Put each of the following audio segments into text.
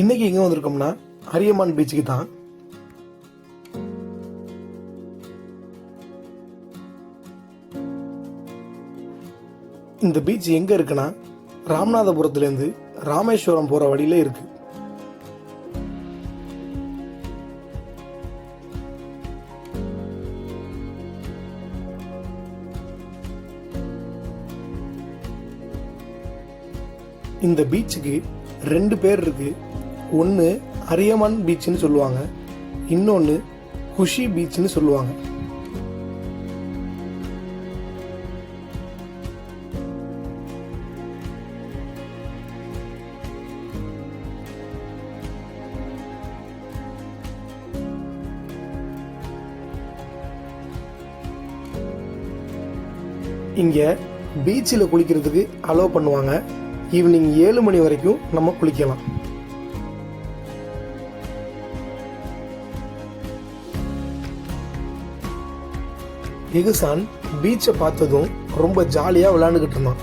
இன்னைக்கு எங்க வந்திருக்கோம்னா அரியமான் பீச்சுக்கு தான். இந்த பீச் எங்க இருக்குன்னா ராமநாதபுரத்துலேருந்து ராமேஸ்வரம் போற வழியில இருக்கு. இந்த பீச்சுக்கு 2 பேர் இருக்கு. ஒன்று அரியமான் பீச்னு சொல்லுவாங்க, இன்னொன்று குஷி பீச்னு சொல்லுவாங்க. இங்க பீச்சில் குளிக்கிறதுக்கு அலோவ் பண்ணுவாங்க. ஈவினிங் 7 மணி வரைக்கும் நம்ம குளிக்கலாம். எகுசான் பீச்சை பார்த்ததும் ரொம்ப ஜாலியா விளையாண்டுகிட்டு இருந்தான்.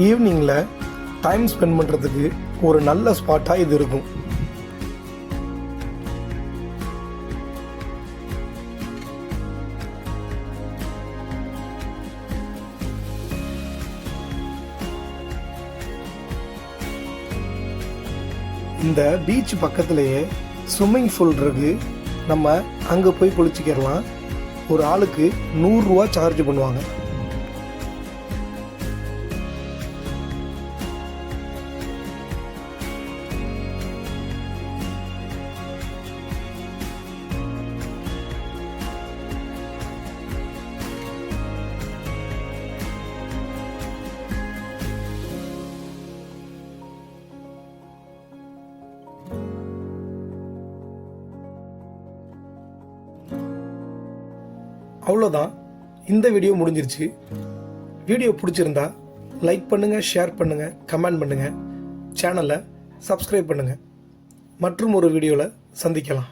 ஈவினிங்ல டைம் ஸ்பெண்ட் பண்றதுக்கு ஒரு நல்ல ஸ்பாட்டா இது இருக்கும். இந்த பீச் பக்கத்திலேயே ஸ்விம்மிங் பூல் இருக்கு. நம்ம அங்கே போய் குளிச்சுக்கலாம். ஒரு ஆளுக்கு 100 ரூபா சார்ஜ் பண்ணுவாங்க. அவ்வளோதான், இந்த வீடியோ முடிஞ்சிருச்சு. வீடியோ பிடிச்சிருந்தா லைக் பண்ணுங்க, ஷேர் பண்ணுங்க, கமெண்ட் பண்ணுங்க, சேனலை சப்ஸ்கிரைப் பண்ணுங்க. மற்றும் ஒரு வீடியோவில் சந்திக்கலாம்.